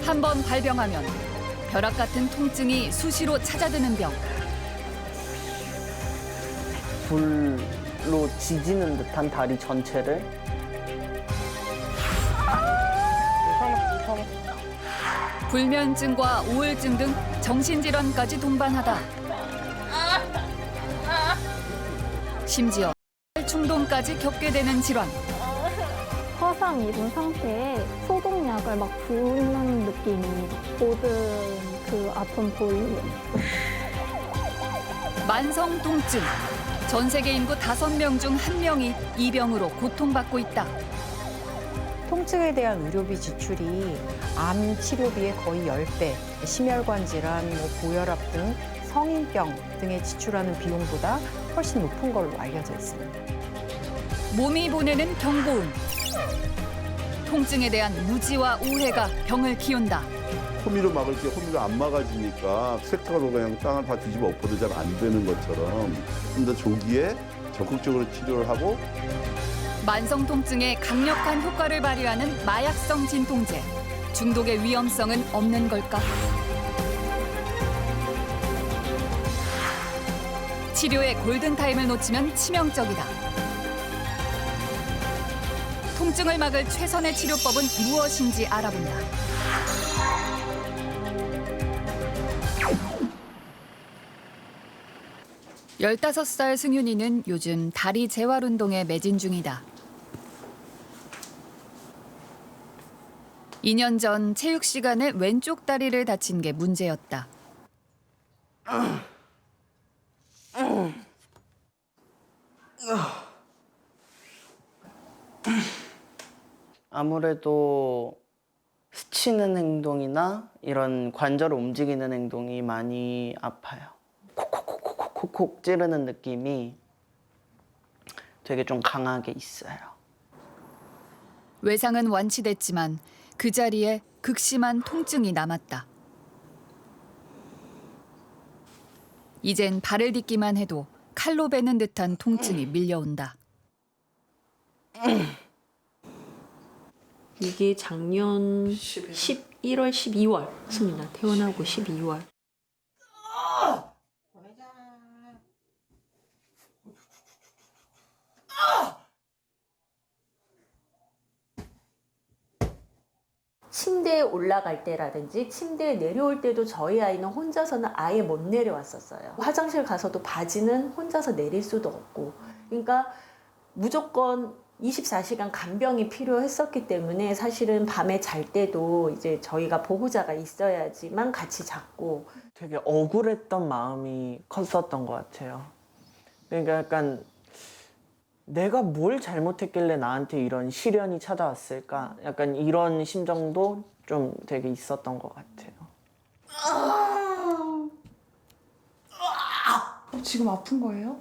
한 번 발병하면 벼락 같은 통증이 수시로 찾아드는 병. 불로 지지는 듯한 다리 전체를 불면증과 우울증 등 정신질환까지 동반하다. 심지어 충동까지 겪게 되는 질환. 화상 입은 상태에 소독약을 막 부는 느낌이 모든 그 아픔 보이는. 만성 통증. 전 세계 인구 5명 중 1명이 이 병으로 고통받고 있다. 통증에 대한 의료비 지출이 암 치료비의 거의 10배, 심혈관 질환, 고혈압 등 성인병 등에 지출하는 비용보다 훨씬 높은 걸로 알려져 있습니다. 몸이 보내는 경고음. 통증에 대한 무지와 우회가 병을 키운다. 호미로 막을 게 호미가 안 막아지니까 트랙터로 그냥 땅을 다 뒤집어 엎어도 잘 안 되는 것처럼 좀 더 조기에 적극적으로 치료를 하고 만성 통증에 강력한 효과를 발휘하는 마약성 진통제. 중독의 위험성은 없는 걸까? 치료의 골든타임을 놓치면 치명적이다. 통증을 막을 최선의 치료법은 무엇인지 알아본다. 열다섯 살 승윤이는 요즘 다리 재활 운동에 매진 중이다. 2년 전 체육 시간에 왼쪽 다리를 다친 게 문제였다. 아무래도 스치는 행동이나 이런 관절을 움직이는 행동이 많이 아파요. 콕콕콕콕콕콕 찌르는 느낌이 되게 좀 강하게 있어요. 외상은 완치됐지만 그 자리에 극심한 통증이 남았다. 이젠 발을 딛기만 해도 칼로 베는 듯한 통증이 밀려온다. 이게 작년 11월, 12월습니다. 태어나고 12월. 침대에 올라갈 때라든지 침대에 내려올 때도 저희 아이는 혼자서는 아예 못 내려왔었어요. 화장실 가서도 바지는 혼자서 내릴 수도 없고. 그러니까 무조건 24시간 간병이 필요했었기 때문에 사실은 밤에 잘 때도 이제 저희가 보호자가 있어야지만 같이 잤고. 되게 억울했던 마음이 컸었던 것 같아요. 그러니까 약간 내가 뭘 잘못했길래 나한테 이런 시련이 찾아왔을까? 약간 이런 심정도 좀 되게 있었던 것 같아요. 지금 아픈 거예요?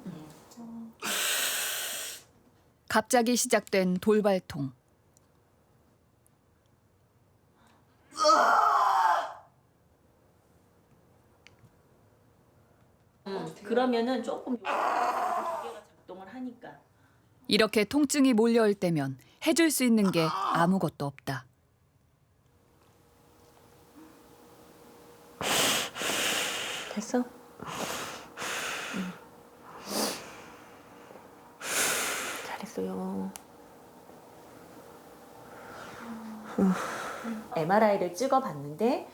갑자기 시작된 돌발통. 그러면은 조금 기계가 작동을 하니까. 이렇게 통증이 몰려올 때면 해줄 수 있는 게 아무것도 없다. 됐어? 잘했어요. MRI를 찍어봤는데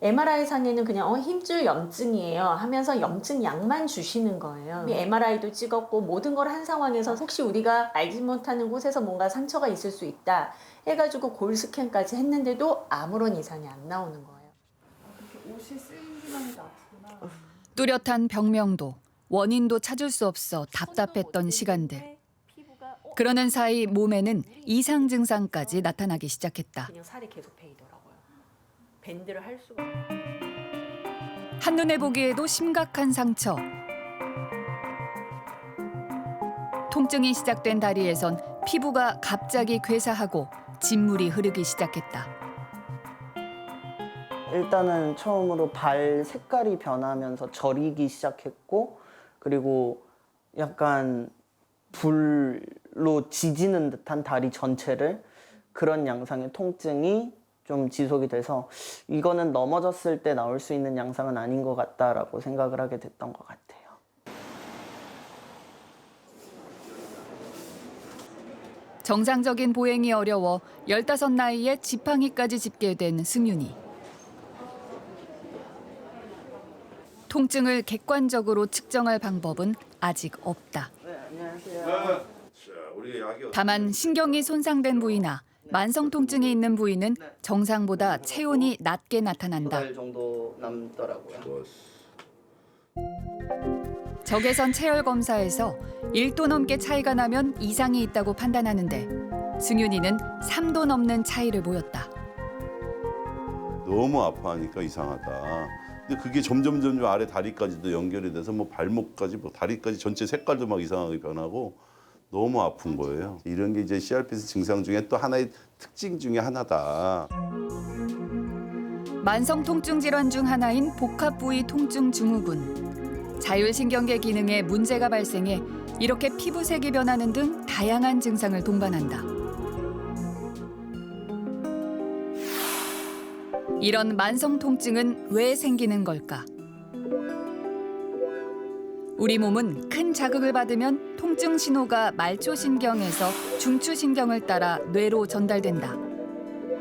MRI 상에는 그냥 힘줄 염증이에요 하면서 염증 약만 주시는 거예요. MRI도 찍었고 모든 걸 한 상황에서 혹시 우리가 알지 못하는 곳에서 뭔가 상처가 있을 수 있다 해가지고 골 스캔까지 했는데도 아무런 이상이 안 나오는 거예요. 옷이 쓰인기만 해도 아프구나. 뚜렷한 병명도 원인도 찾을 수 없어 답답했던 시간들. 그러는 사이 몸에는 이상 증상까지 나타나기 시작했다. 그냥 살이 계속 베이더라고요. 밴드를 할 수가. 한눈에 보기에도 심각한 상처. 통증이 시작된 다리에선 피부가 갑자기 괴사하고 진물이 흐르기 시작했다. 일단은 처음으로 발 색깔이 변하면서 저리기 시작했고, 그리고 약간 불로 지지는 듯한 다리 전체를 그런 양상의 통증이 좀 지속이 돼서 이거는 넘어졌을 때 나올 수 있는 양상은 아닌 것 같다라고 생각을 하게 됐던 것 같아요. 정상적인 보행이 어려워 15 나이에 지팡이까지 짚게 된 승윤이. 통증을 객관적으로 측정할 방법은 아직 없다. 네, 안녕하세요. 다만 신경이 손상된 부위나 만성 통증이 있는 부위는 정상보다 체온이 낮게 나타난다. 2달 정도 남더라고요. 적외선 체열 검사에서 1도 넘게 차이가 나면 이상이 있다고 판단하는데 승윤이는 3도 넘는 차이를 보였다. 너무 아파하니까 이상하다. 근데 그게 점점 아래 다리까지도 연결이 돼서 뭐 발목까지 뭐 다리까지 전체 색깔도 막 이상하게 변하고 너무 아픈 거예요. 이런 게 이제 CRPS 증상 중에 또 하나의 특징 중에 하나다. 만성 통증 질환 중 하나인 복합 부위 통증 증후군. 자율신경계 기능에 문제가 발생해 이렇게 피부색이 변하는 등 다양한 증상을 동반한다. 이런 만성 통증은 왜 생기는 걸까? 우리 몸은 큰 자극을 받으면 통증 신호가 말초신경에서 중추신경을 따라 뇌로 전달된다.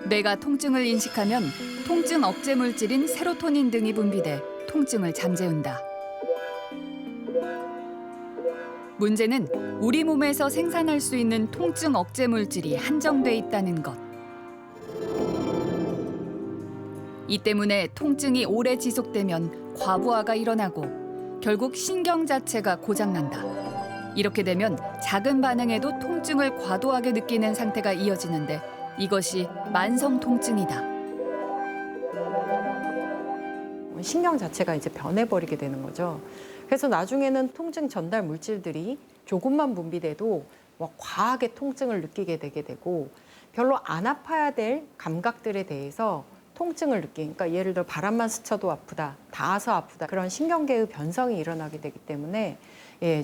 뇌가 통증을 인식하면 통증 억제 물질인 세로토닌 등이 분비돼 통증을 잠재운다. 문제는 우리 몸에서 생산할 수 있는 통증 억제 물질이 한정돼 있다는 것. 이 때문에 통증이 오래 지속되면 과부하가 일어나고 결국 신경 자체가 고장난다. 이렇게 되면 작은 반응에도 통증을 과도하게 느끼는 상태가 이어지는데 이것이 만성 통증이다. 신경 자체가 이제 변해버리게 되는 거죠. 그래서 나중에는 통증 전달 물질들이 조금만 분비돼도 뭐 과하게 통증을 느끼게 되게 되고 별로 안 아파야 될 감각들에 대해서 통증을 느끼는, 그러니까 예를 들어 바람만 스쳐도 아프다, 닿아서 아프다, 그런 신경계의 변성이 일어나게 되기 때문에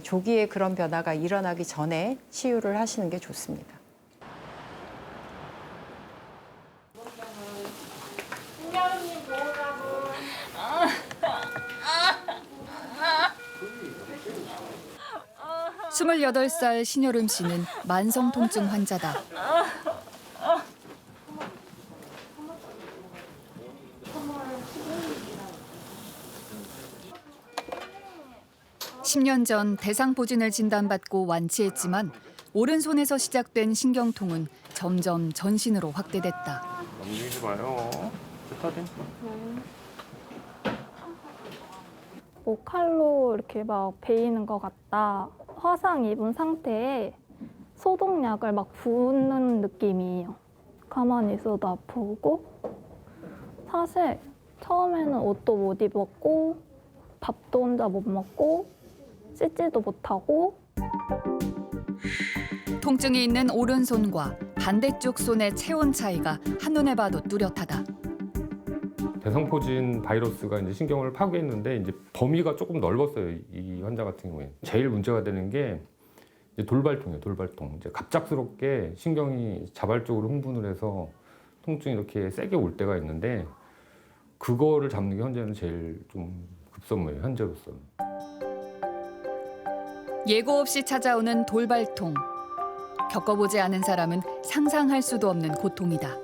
조기에 그런 변화가 일어나기 전에 치유를 하시는 게 좋습니다. 스물여덟 살 신여름 씨는 만성 통증 환자다. 10년 전 대상포진을 진단받고 완치했지만 오른손에서 시작된 신경통은 점점 전신으로 확대됐다. 넘기지 마요. 뭐 칼로 이렇게 막 베이는 것 같다. 화상 입은 상태에 소독약을 막 붓는 느낌이에요. 가만히 있어도 아프고 사실 처음에는 옷도 못 입었고 밥도 혼자 못 먹고 씻지도 못하고. 통증이 있는 오른손과 반대쪽 손의 체온 차이가 한눈에 봐도 뚜렷하다. 대상포진 바이러스가 이제 신경을 파괴했는데 이제 범위가 조금 넓었어요. 이 환자 같은 경우에 제일 문제가 되는 게 이제 돌발통이에요. 돌발통. 이제 갑작스럽게 신경이 자발적으로 흥분을 해서 통증이 이렇게 세게 올 때가 있는데 그거를 잡는 게 현재는 제일 좀 급선무예요. 현재로서는. 예고 없이 찾아오는 돌발통. 겪어보지 않은 사람은 상상할 수도 없는 고통이다.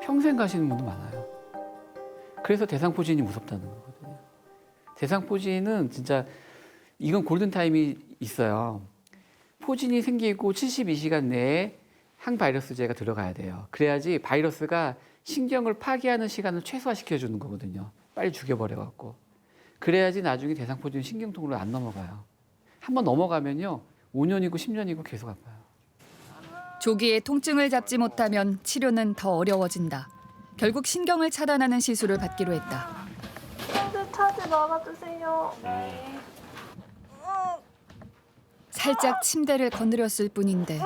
평생 가시는 분도 많아요. 그래서 대상포진이 무섭다는 거거든요. 대상포진은 진짜 이건 골든타임이 있어요. 포진이 생기고 72시간 내에 항바이러스제가 들어가야 돼요. 그래야지 바이러스가 신경을 파괴하는 시간을 최소화시켜주는 거거든요. 빨리 죽여버려갖고. 그래야지 나중에 대상포진 신경통으로 안 넘어가요. 한번 넘어가면요. 5년이고 10년이고 계속 아파요. 조기에 통증을 잡지 못하면 치료는 더 어려워진다. 결국 신경을 차단하는 시술을 받기로 했다. 손좀 차지 말아주세요. 살짝 침대를 건드렸을 뿐인데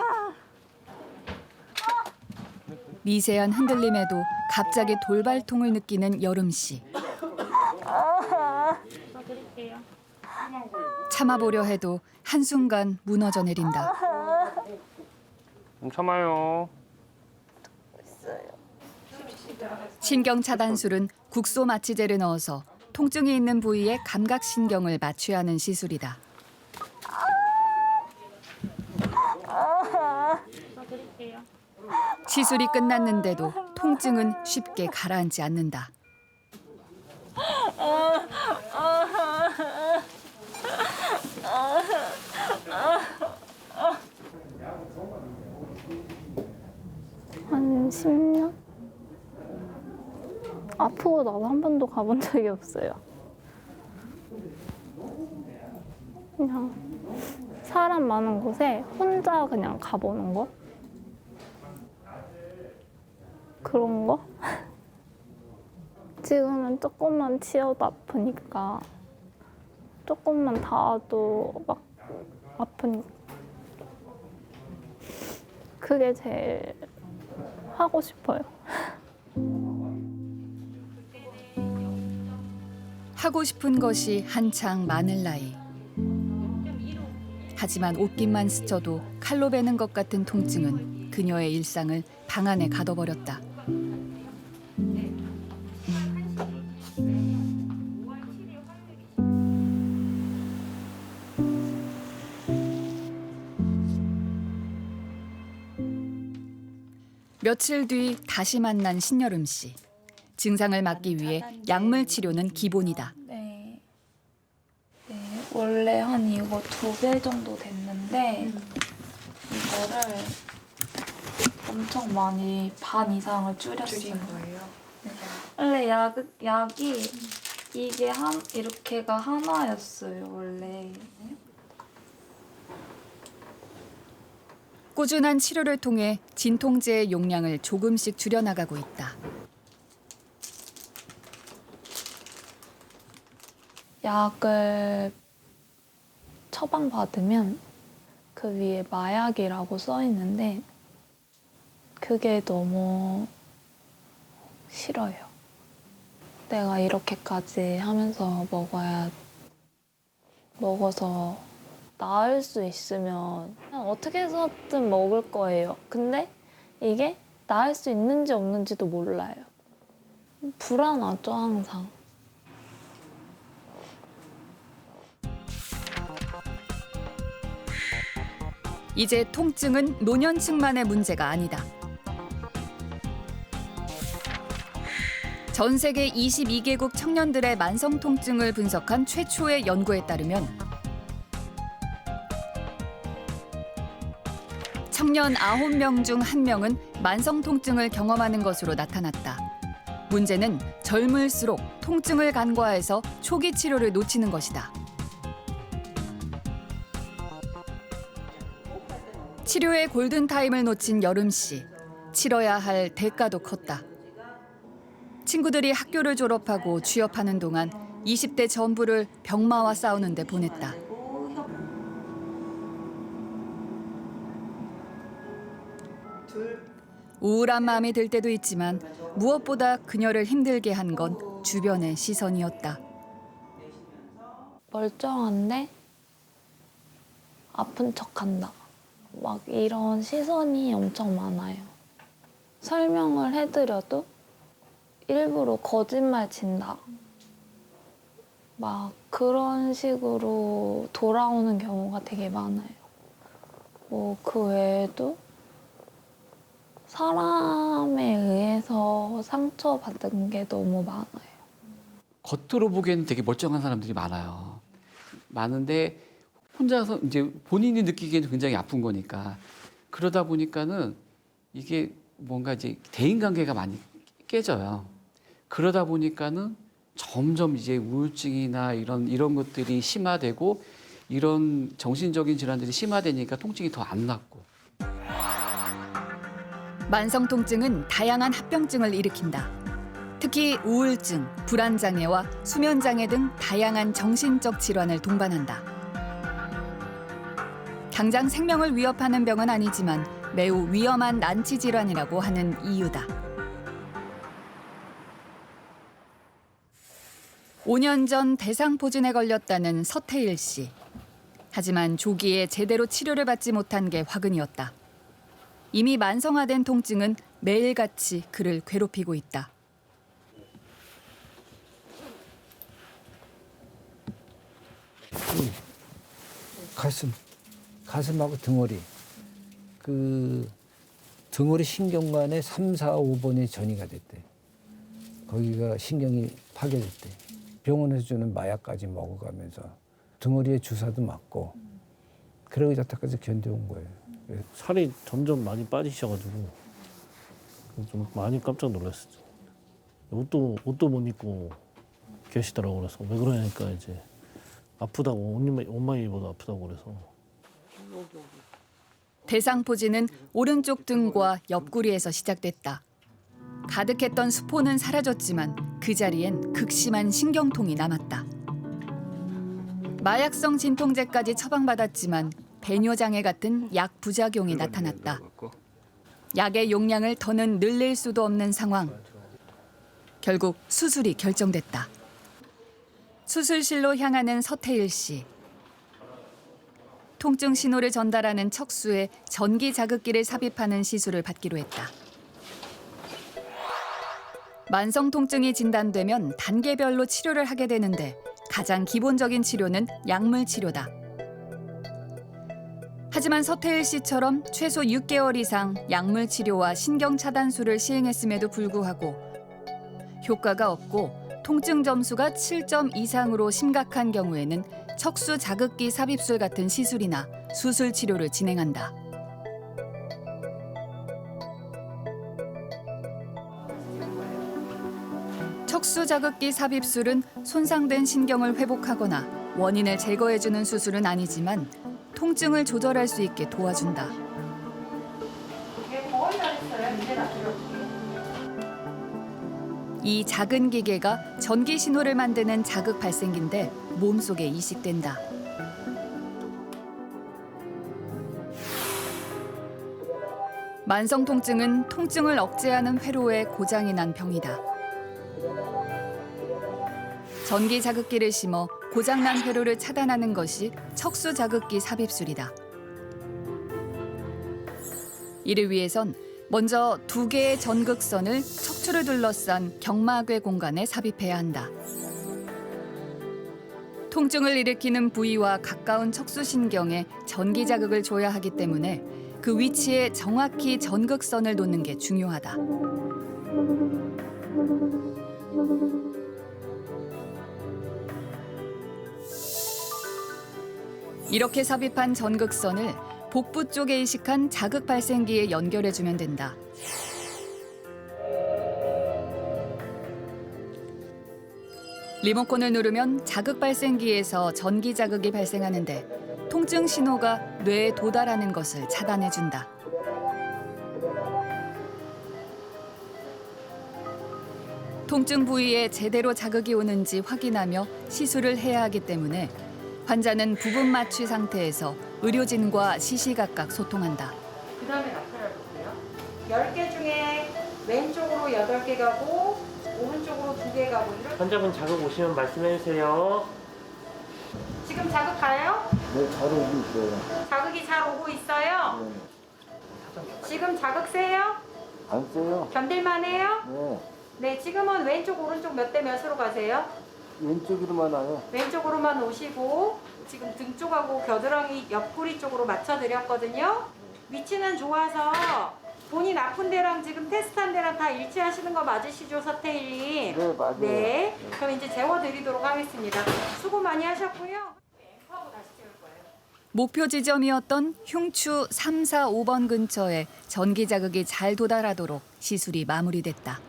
미세한 흔들림에도 갑자기 돌발통을 느끼는 여름 씨. 참아보려 해도 한순간 무너져 내린다. 좀 참아요. 신경 차단술은 국소 마취제를 넣어서 통증이 있는 부위에 감각신경을 마취하는 시술이다. 시술이 끝났는데도 통증은 쉽게 가라앉지 않는다. 한 10년? 아프고 나서 한 번도 가본 적이 없어요. 그냥 사람 많은 곳에 혼자 그냥 가보는 거? 그런 거? 지금은 조금만 치여도 아프니까 조금만 닿아도 막 아프니까 그게 제일 하고 싶어요. 하고 싶은 것이 한창 많을 나이. 하지만 옷깃만 스쳐도 칼로 베는 것 같은 통증은 그녀의 일상을 방 안에 가둬버렸다. 며칠 뒤 다시 만난 신여름 씨. 증상을 막기 위해 약물 치료는 기본이다. 네. 원래 한 이거 2배 정도 됐는데 이거를 엄청 많이 반 이상을 줄였어요. 네. 원래 약이 이게 이렇게가 하나였어요, 원래. 꾸준한 치료를 통해 진통제의 용량을 조금씩 줄여나가고 있다. 약을 처방받으면 그 위에 마약이라고 써 있는데 그게 너무 싫어요. 내가 이렇게까지 하면서 먹어서 나을 수 있으면 그냥 어떻게 해서든 먹을 거예요. 근데 이게 나을 수 있는지 없는지도 몰라요. 불안하죠, 항상. 이제 통증은 노년층만의 문제가 아니다. 전 세계 22개국 청년들의 만성 통증을 분석한 최초의 연구에 따르면 청년 9명 중 1명은 만성 통증을 경험하는 것으로 나타났다. 문제는 젊을수록 통증을 간과해서 초기 치료를 놓치는 것이다. 치료의 골든타임을 놓친 여름 씨. 치러야 할 대가도 컸다. 친구들이 학교를 졸업하고 취업하는 동안 20대 전부를 병마와 싸우는 데 보냈다. 우울한 마음이 들 때도 있지만 무엇보다 그녀를 힘들게 한 건 주변의 시선이었다. 멀쩡한데 아픈 척한다. 막 이런 시선이 엄청 많아요. 설명을 해드려도 일부러 거짓말 친다. 막 그런 식으로 돌아오는 경우가 되게 많아요. 뭐 그 외에도 사람에 의해서 상처받은 게 너무 많아요. 겉으로 보기에는 되게 멀쩡한 사람들이 많아요. 많은데 혼자서 이제 본인이 느끼기에는 굉장히 아픈 거니까 그러다 보니까는 이게 뭔가 이제 대인관계가 많이 깨져요. 그러다 보니까는 점점 이제 우울증이나 이런 것들이 심화되고 이런 정신적인 질환들이 심화되니까 통증이 더 안 낫고. 만성 통증은 다양한 합병증을 일으킨다. 특히 우울증, 불안장애와 수면장애 등 다양한 정신적 질환을 동반한다. 당장 생명을 위협하는 병은 아니지만 매우 위험한 난치 질환이라고 하는 이유다. 5년 전 대상포진에 걸렸다는 서태일 씨. 하지만 조기에 제대로 치료를 받지 못한 게 화근이었다. 이미 만성화된 통증은 매일같이 그를 괴롭히고 있다. 가슴하고 등허리. 등허리 신경관에 3, 4, 5번이 전이가 됐대. 거기가 신경이 파괴됐대. 병원에서 주는 마약까지 먹어가면서 등허리에 주사도 맞고 그러고 여태까지 견뎌온 거예요. 살이 점점 많이 빠지셔가지고 좀 많이 깜짝 놀랐었죠. 옷도 못 입고 계시더라고. 그래서 왜 그러냐니까 이제 아프다고 옷만 입어도 아프다고 그래서. 대상포진은 오른쪽 등과 옆구리에서 시작됐다. 가득했던 수포는 사라졌지만 그 자리엔 극심한 신경통이 남았다. 마약성 진통제까지 처방받았지만 배뇨장애 같은 약 부작용이 나타났다. 약의 용량을 더는 늘릴 수도 없는 상황. 결국 수술이 결정됐다. 수술실로 향하는 서태일 씨. 통증 신호를 전달하는 척수에 전기 자극기를 삽입하는 시술을 받기로 했다. 만성 통증이 진단되면 단계별로 치료를 하게 되는데 가장 기본적인 치료는 약물 치료다. 하지만 서태일 씨처럼 최소 6개월 이상 약물 치료와 신경 차단술을 시행했음에도 불구하고 효과가 없고 통증 점수가 7점 이상으로 심각한 경우에는 척수 자극기 삽입술 같은 시술이나 수술 치료를 진행한다. 척수 자극기 삽입술은 손상된 신경을 회복하거나 원인을 제거해주는 수술은 아니지만 통증을 조절할 수 있게 도와준다. 이 작은 기계가 전기 신호를 만드는 자극 발생기인데 몸속에 이식된다. 만성 통증은 통증을 억제하는 회로에 고장이 난 병이다. 전기 자극기를 심어 고장난 회로를 차단하는 것이 척수 자극기 삽입술이다. 이를 위해선 먼저 2개의 전극선을 척추를 둘러싼 경막외 공간에 삽입해야 한다. 통증을 일으키는 부위와 가까운 척수신경에 전기 자극을 줘야 하기 때문에 그 위치에 정확히 전극선을 놓는 게 중요하다. 이렇게 삽입한 전극선을 복부 쪽에 이식한 자극 발생기에 연결해주면 된다. 리모컨을 누르면 자극 발생기에서 전기 자극이 발생하는데 통증 신호가 뇌에 도달하는 것을 차단해준다. 통증 부위에 제대로 자극이 오는지 확인하며 시술을 해야 하기 때문에 환자는 부분 마취 상태에서 의료진과 시시각각 소통한다. 그 다음에 나타를 볼게요. 10개 중에 왼쪽으로 8개 가고 오른쪽으로 2개 가고 이렇게. 환자분 자극 오시면 말씀해 주세요. 지금 자극 가요? 네, 잘 오고 있어요. 자극이 잘 오고 있어요? 네. 지금 자극 세요? 안 써요? 견딜만 해요? 네. 네, 지금은 왼쪽 오른쪽 몇 대 몇으로 가세요? 왼쪽으로만 와요. 왼쪽으로만 오시고 지금 등 쪽하고 겨드랑이 옆구리 쪽으로 맞춰드렸거든요. 위치는 좋아서 본인 아픈 데랑 지금 테스트한 데랑 다 일치하시는 거 맞으시죠, 서태일님? 네, 맞아요. 네, 그럼 이제 재워드리도록 하겠습니다. 수고 많이 하셨고요. 앵커하고 다시 재울 거예요. 목표 지점이었던 흉추 3, 4, 5번 근처에 전기 자극이 잘 도달하도록 시술이 마무리됐다.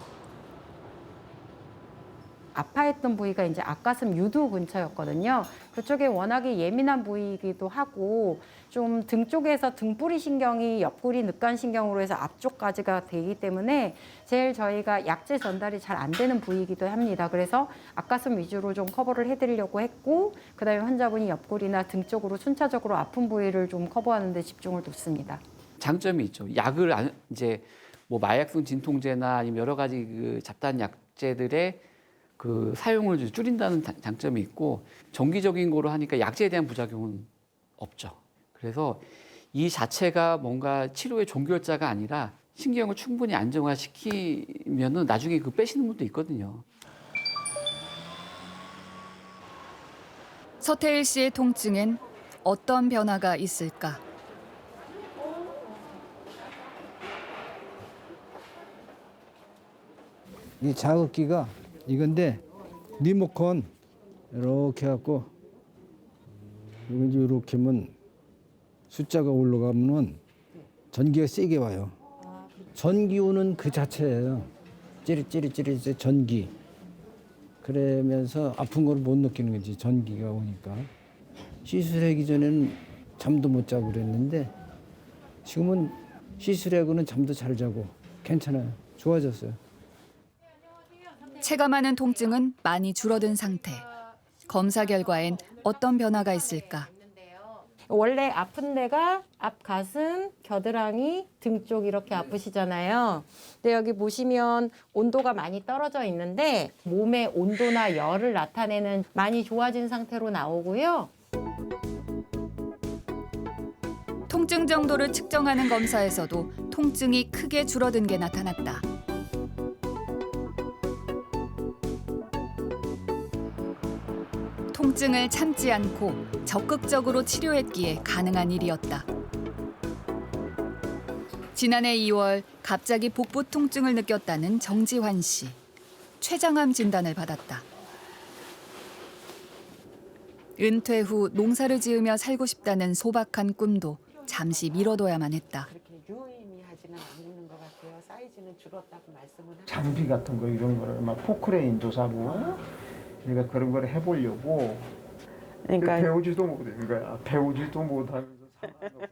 아파했던 부위가 이제 앞가슴 유두 근처였거든요. 그쪽에 워낙에 예민한 부위이기도 하고 좀 등 쪽에서 등뿌리 신경이 옆구리 늑간 신경으로 해서 앞쪽까지가 되기 때문에 제일 저희가 약제 전달이 잘 안 되는 부위이기도 합니다. 그래서 앞가슴 위주로 좀 커버를 해드리려고 했고 그다음에 환자분이 옆구리나 등 쪽으로 순차적으로 아픈 부위를 좀 커버하는 데 집중을 뒀습니다. 장점이 있죠. 약을 이제 뭐 마약성 진통제나 아니면 여러 가지 그 잡다한 약제들의 그 사용을 줄인다는 장점이 있고 정기적인 거로 하니까 약제에 대한 부작용은 없죠. 그래서 이 자체가 뭔가 치료의 종결자가 아니라 신경을 충분히 안정화시키면은 나중에 그 빼시는 분도 있거든요. 서태일 씨의 통증엔 어떤 변화가 있을까? 이 자극기가 이건데 리모컨 이렇게 해갖고 이렇게 하면 숫자가 올라가면은 전기가 세게 와요. 전기 오는 그 자체예요. 찌릿찌릿찌릿 전기. 그러면서 아픈 걸 못 느끼는 거지, 전기가 오니까. 시술하기 전에는 잠도 못 자고 그랬는데 지금은 시술하고는 잠도 잘 자고 괜찮아요. 좋아졌어요. 체감하는 통증은 많이 줄어든 상태. 검사 결과엔 어떤 변화가 있을까? 원래 아픈 데가 앞 가슴, 겨드랑이, 등 쪽 이렇게 아프시잖아요. 근데 여기 보시면 온도가 많이 떨어져 있는데 몸의 온도나 열을 나타내는 많이 좋아진 상태로 나오고요. 통증 정도를 측정하는 검사에서도 통증이 크게 줄어든 게 나타났다. 통증을 참지 않고 적극적으로 치료했기에 가능한 일이었다. 지난해 2월 갑자기 복부 통증을 느꼈다는 정지환 씨. 췌장암 진단을 받았다. 은퇴 후 농사를 지으며 살고 싶다는 소박한 꿈도 잠시 미뤄둬야만 했다. 유의미하지는 않는 것 같아요. 사이즈는 줄었다고 말씀을 하시죠. 장비 같은 거 이런 거를 막 포크레인도 사고 내가 그런 걸 해보려고 그러니까 배우지도 못한 거야. 배우지도 못하면서 살아서.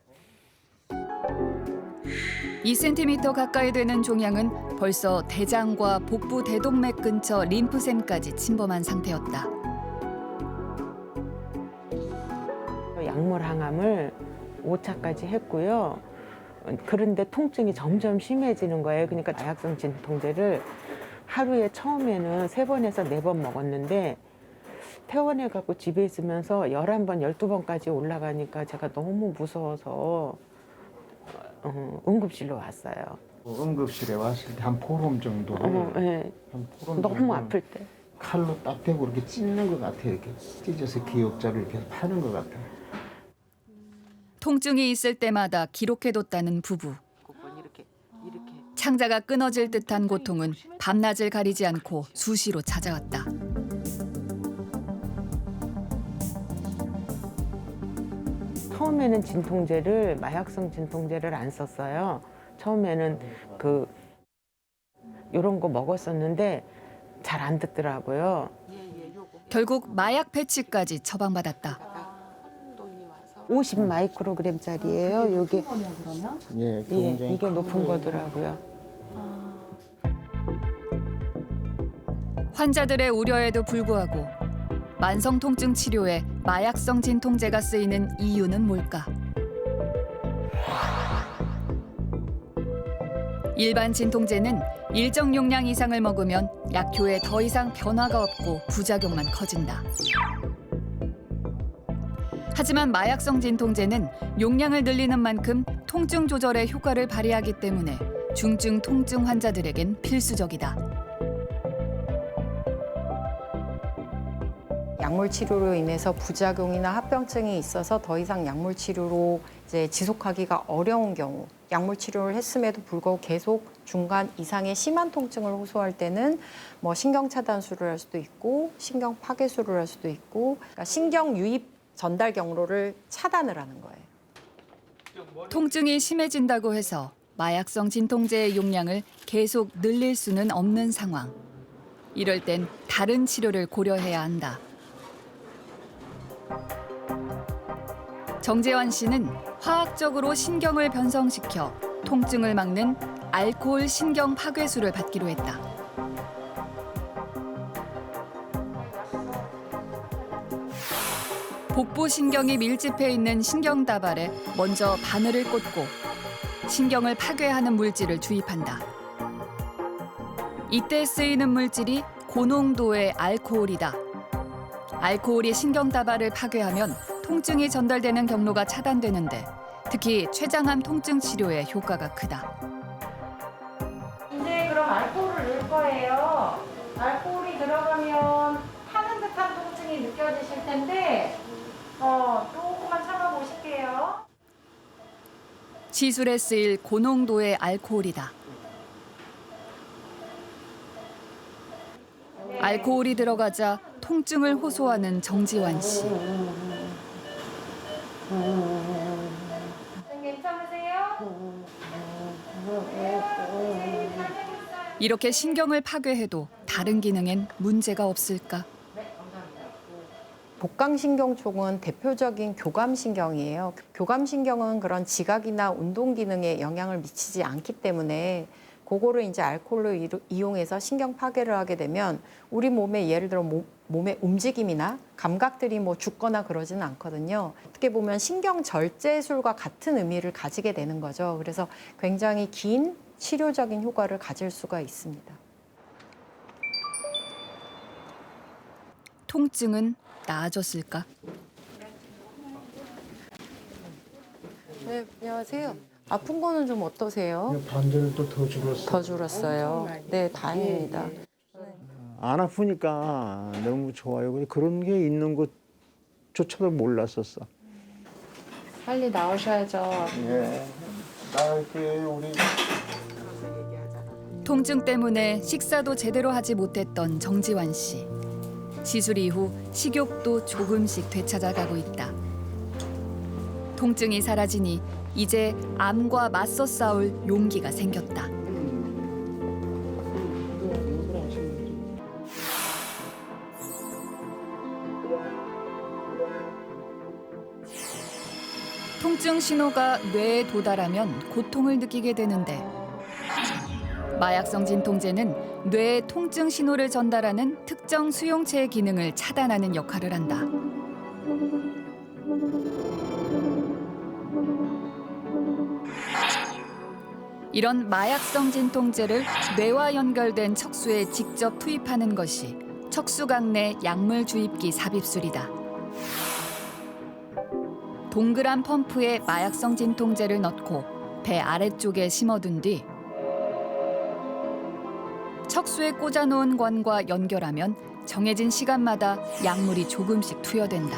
2cm 가까이 되는 종양은 벌써 대장과 복부 대동맥 근처 림프샘까지 침범한 상태였다. 약물 항암을 5차까지 했고요. 그런데 통증이 점점 심해지는 거예요. 그러니까 마약성 진통제를 하루에 처음에는 3번에서 4번 먹었는데 퇴원해갖고 집에 있으면서 11번, 12번까지 올라가니까 제가 너무 무서워서 응급실로 왔어요. 응급실에 왔을 때 한 보름 정도. 네. 한 보름 너무 정도 아플 때. 칼로 딱 대고 이렇게 찢는 것 같아요. 이렇게 찢어서 기억자를 이렇게 파는 것 같아요. 통증이 있을 때마다 기록해뒀다는 부부. 이렇게. 창자가 끊어질 듯한 고통은 밤낮을 가리지 않고 수시로 찾아왔다. 처음에는 진통제를 마약성 진통제를 안 썼어요. 처음에는 이런 거 먹었었는데 잘 안 듣더라고요. 결국 마약 패치까지 처방받았다. 50 마이크로그램짜리예요. 이게 예, 이게 높은 거더라고요. 환자들의 우려에도 불구하고 만성 통증 치료에 마약성 진통제가 쓰이는 이유는 뭘까? 일반 진통제는 일정 용량 이상을 먹으면 약효에 더 이상 변화가 없고 부작용만 커진다. 하지만 마약성 진통제는 용량을 늘리는 만큼 통증 조절에 효과를 발휘하기 때문에 중증 통증 환자들에겐 필수적이다. 약물 치료로 인해서 부작용이나 합병증이 있어서 더 이상 약물 치료로 이제 지속하기가 어려운 경우, 약물 치료를 했음에도 불구하고 계속 중간 이상의 심한 통증을 호소할 때는 뭐 신경 차단술을 할 수도 있고 신경 파괴술을 할 수도 있고 그러니까 신경 유입 전달 경로를 차단을 하는 거예요. 통증이 심해진다고 해서 마약성 진통제의 용량을 계속 늘릴 수는 없는 상황. 이럴 땐 다른 치료를 고려해야 한다. 정재환 씨는 화학적으로 신경을 변성시켜 통증을 막는 알코올 신경 파괴술을 받기로 했다. 복부 신경이 밀집해 있는 신경다발에 먼저 바늘을 꽂고 신경을 파괴하는 물질을 주입한다. 이때 쓰이는 물질이 고농도의 알코올이다. 알코올이 신경다발을 파괴하면 통증이 전달되는 경로가 차단되는데 특히 췌장암 통증 치료에 효과가 크다. 이제 그럼 알코올을 넣을 거예요. 알코올이 들어가면 타는 듯한 통증이 느껴지실 텐데 조금만 참아보실게요. 시술에 쓰일 고농도의 알코올이다. 알코올이 들어가자 통증을 호소하는 정지환 씨. 괜찮으세요? 이렇게 신경을 파괴해도 다른 기능엔 문제가 없을까? 복강신경총은 대표적인 교감신경이에요. 교감신경은 그런 지각이나 운동 기능에 영향을 미치지 않기 때문에 그거를 이제 알코올로 이용해서 신경 파괴를 하게 되면 우리 몸에 예를 들어 몸의 움직임이나 감각들이 뭐 죽거나 그러지는 않거든요. 어떻게 보면 신경 절제술과 같은 의미를 가지게 되는 거죠. 그래서 굉장히 긴 치료적인 효과를 가질 수가 있습니다. 통증은 나아졌을까? 네, 안녕하세요. 아픈 거는 좀 어떠세요? 반대로 또 더 줄었어요. 더 줄었어요. 네, 다행입니다. 안 아프니까 너무 좋아요. 그런 게 있는 것조차도 몰랐었어. 빨리 나오셔야죠. 예. 나갈게요, 우리. 통증 때문에 식사도 제대로 하지 못했던 정지환 씨. 시술 이후 식욕도 조금씩 되찾아가고 있다. 통증이 사라지니 이제 암과 맞서 싸울 용기가 생겼다. 통증 신호가 뇌에 도달하면 고통을 느끼게 되는데 마약성 진통제는 뇌에 통증 신호를 전달하는 특정 수용체의 기능을 차단하는 역할을 한다. 이런 마약성 진통제를 뇌와 연결된 척수에 직접 투입하는 것이 척수강내 약물 주입기 삽입술이다. 동그란 펌프에 마약성 진통제를 넣고 배 아래쪽에 심어둔 뒤 척수에 꽂아놓은 관과 연결하면 정해진 시간마다 약물이 조금씩 투여된다.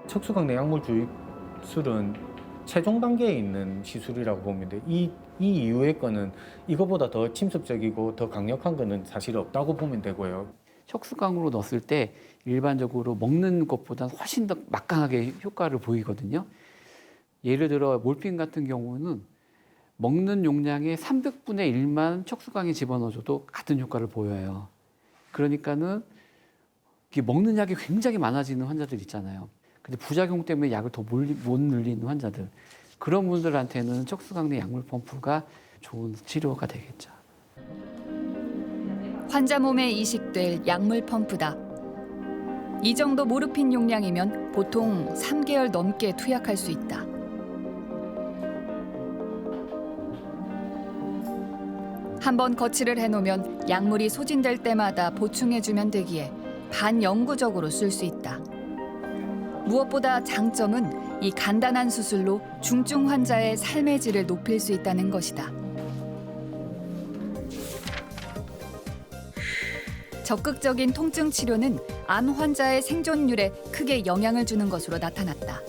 척수강내 약물 주입술은 최종 단계에 있는 시술이라고 보면 돼. 이 이후의 거는 이거보다 더 침습적이고 더 강력한 거는 사실 없다고 보면 되고요. 척수강으로 넣었을 때 일반적으로 먹는 것보다 훨씬 더 막강하게 효과를 보이거든요. 예를 들어 몰핀 같은 경우는 먹는 용량의 300분의 1만 척수강에 집어넣어줘도 같은 효과를 보여요. 그러니까는 먹는 약이 굉장히 많아지는 환자들 있잖아요. 근데 부작용 때문에 약을 더 못 늘리는 환자들, 그런 분들한테는 척수강내 약물 펌프가 좋은 치료가 되겠죠. 환자 몸에 이식될 약물 펌프다. 이 정도 모르핀 용량이면 보통 3개월 넘게 투약할 수 있다. 한번 거치를 해놓으면 약물이 소진될 때마다 보충해주면 되기에 반영구적으로 쓸 수 있다. 무엇보다 장점은 이 간단한 수술로 중증 환자의 삶의 질을 높일 수 있다는 것이다. 적극적인 통증 치료는 암 환자의 생존율에 크게 영향을 주는 것으로 나타났다.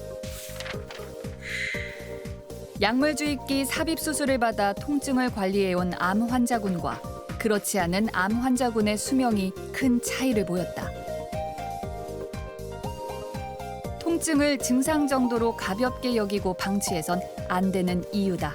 약물 주입기 삽입 수술을 받아 통증을 관리해온 암 환자군과 그렇지 않은 암 환자군의 수명이 큰 차이를 보였다. 통증을 증상 정도로 가볍게 여기고 방치해선 안 되는 이유다.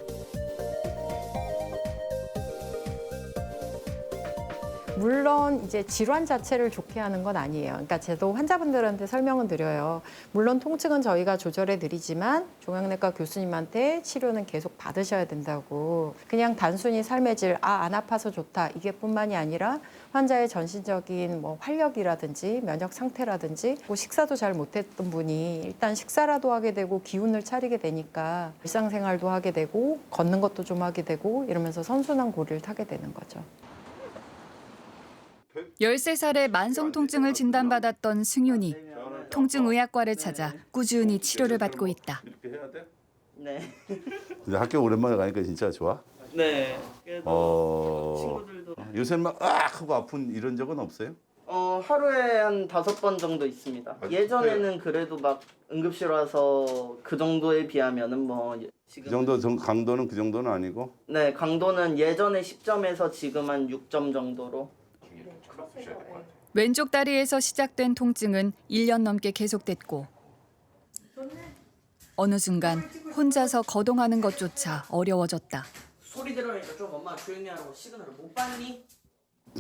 물론 이제 질환 자체를 좋게 하는 건 아니에요. 그러니까 저도 환자분들한테 설명은 드려요. 물론 통증은 저희가 조절해 드리지만 종양내과 교수님한테 치료는 계속 받으셔야 된다고. 그냥 단순히 삶의 질, 안 아파서 좋다 이게뿐만이 아니라 환자의 전신적인 뭐 활력이라든지 면역 상태라든지 뭐 식사도 잘 못했던 분이 일단 식사라도 하게 되고 기운을 차리게 되니까 일상생활도 하게 되고 걷는 것도 좀 하게 되고 이러면서 선순환 고리를 타게 되는 거죠. 13살에 만성 통증을 진단받았던 승윤이 통증의학과를 찾아 꾸준히 치료를 받고 있다. 이렇게 해야 돼? 네. 근데 학교 오랜만에 가니까 진짜 좋아? 네. 그래도 친구들도 요새 막 하고 아픈 이런 적은 없어요? 하루에 한 5번 정도 있습니다. 예전에는 그래도 막 응급실 와서 그 정도에 비하면은 뭐 지금 그 정도 강도는 그 정도는 아니고? 네, 강도는 예전에 10점에서 지금 한 6점 정도로. 왼쪽 다리에서 시작된 통증은 1년 넘게 계속됐고 어느 순간 혼자서 거동하는 것조차 어려워졌다. 소리 들으니까 좀 엄마 조용히 하라고 시그널을 못 받니?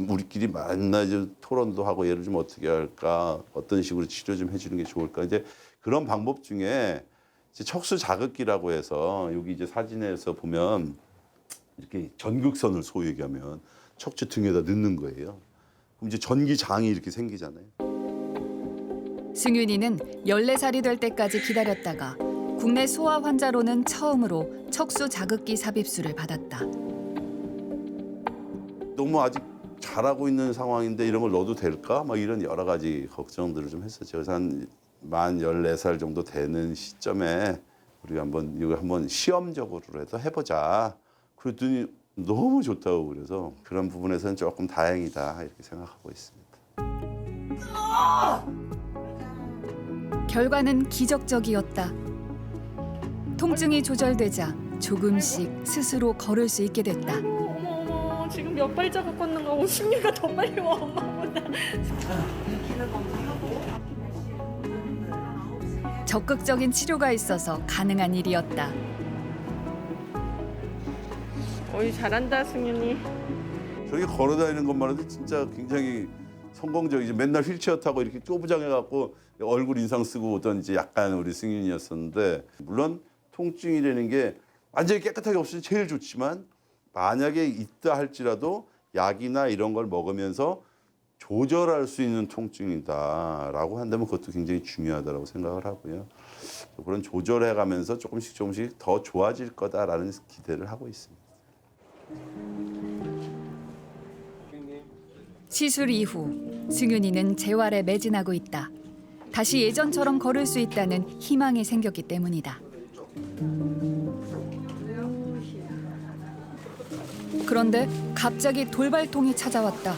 우리끼리 만나서 토론도 하고 얘를 좀 어떻게 할까, 어떤 식으로 치료 좀 해주는 게 좋을까. 이제 그런 방법 중에 이제 척수 자극기라고 해서 여기 이제 사진에서 보면 이렇게 전극선을 소위 얘기하면 척추 등에다 넣는 거예요. 그럼 이제 전기장이 이렇게 생기잖아요. 승윤이는 14살이 될 때까지 기다렸다가 국내 소아 환자로는 처음으로 척수 자극기 삽입술을 받았다. 너무 아직 잘하고 있는 상황인데 이런 걸 넣어도 될까? 막 이런 여러 가지 걱정들을 좀 했었죠. 그래서 만 14살 정도 되는 시점에 우리가 이거 한번 시험적으로라도 해보자. 그랬더니 너무 좋다고 그래서 그런 부분에서는 조금 다행이다 이렇게 생각하고 있습니다. 결과는 기적적이었다. 통증이 조절되자 조금씩 스스로 걸을 수 있게 됐다. 어머, 지금 몇 발자국 걷는 거고 심리가 더 빨리 와, 엄마보다. 적극적인 치료가 있어서 가능한 일이었다. 어이, 잘한다, 승윤이. 저렇게 걸어다니는 것만 해도 진짜 굉장히 성공적이지. 맨날 휠체어 타고 이렇게 쪼부장해갖고 얼굴 인상 쓰고 오던 이제 약간 우리 승윤이었었는데, 물론 통증이라는 게 완전히 깨끗하게 없으면 제일 좋지만 만약에 있다 할지라도 약이나 이런 걸 먹으면서 조절할 수 있는 통증이다라고 한다면 그것도 굉장히 중요하다고 생각을 하고요. 그런 조절해가면서 조금씩 더 좋아질 거다라는 기대를 하고 있습니다. 시술 이후 승윤이는 재활에 매진하고 있다. 다시 예전처럼 걸을 수 있다는 희망이 생겼기 때문이다. 그런데 갑자기 돌발통이 찾아왔다.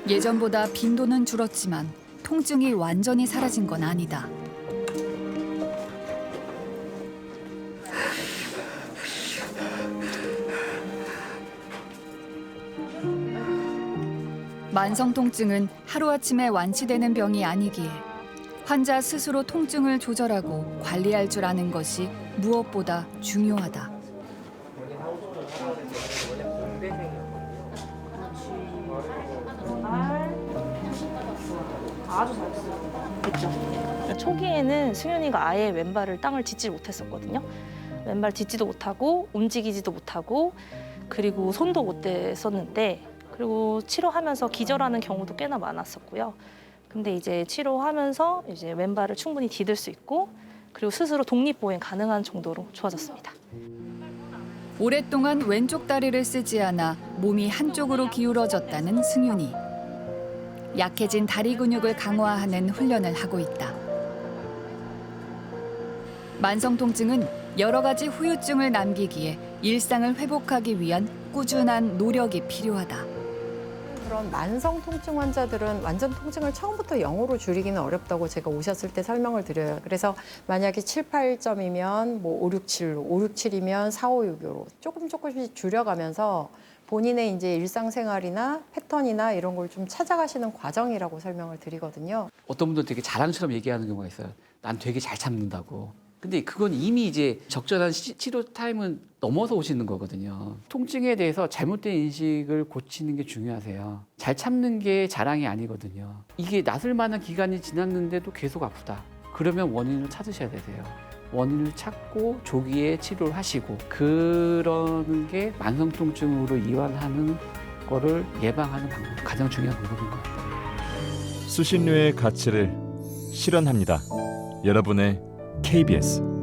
예전보다 빈도는 줄었지만 통증이 완전히 사라진 건 아니다. 만성 통증은 하루아침에 완치되는 병이 아니기에 환자 스스로 통증을 조절하고 관리할 줄 아는 것이 무엇보다 중요하다. 아주 잘했어요. 그렇죠. 초기에는 승윤이가 아예 왼발을 땅을 딛지 못했었거든요. 왼발 딛지도 못하고 움직이지도 못하고 그리고 손도 못 댔었는데, 그리고 치료하면서 기절하는 경우도 꽤나 많았었고요. 근데 이제 치료하면서 이제 왼발을 충분히 디딜 수 있고 그리고 스스로 독립보행 가능한 정도로 좋아졌습니다. 오랫동안 왼쪽 다리를 쓰지 않아 몸이 한쪽으로 기울어졌다는 승윤이. 약해진 다리 근육을 강화하는 훈련을 하고 있다. 만성 통증은 여러 가지 후유증을 남기기에 일상을 회복하기 위한 꾸준한 노력이 필요하다. 그런 만성 통증 환자들은 완전 통증을 처음부터 0으로 줄이기는 어렵다고 제가 오셨을 때 설명을 드려요. 그래서 만약에 7, 8점이면 뭐 5, 6, 7로, 5, 6, 7이면 4, 5, 6으로 조금씩 줄여가면서 본인의 이제 일상생활이나 패턴이나 이런 걸 좀 찾아가시는 과정이라고 설명을 드리거든요. 어떤 분들은 되게 자랑처럼 얘기하는 경우가 있어요. 난 되게 잘 참는다고. 근데 그건 이미 이제 적절한 치료 타임은 넘어서 오시는 거거든요. 통증에 대해서 잘못된 인식을 고치는 게 중요하세요. 잘 참는 게 자랑이 아니거든요. 이게 낫을 만한 기간이 지났는데도 계속 아프다. 그러면 원인을 찾으셔야 되세요. 원인을 찾고 조기에 치료를 하시고, 그러는 게 만성 통증으로 이완하는 거를 예방하는 방법, 가장 중요한 방법인 것 같아요. 수신료의 가치를 실현합니다. 여러분의 KBS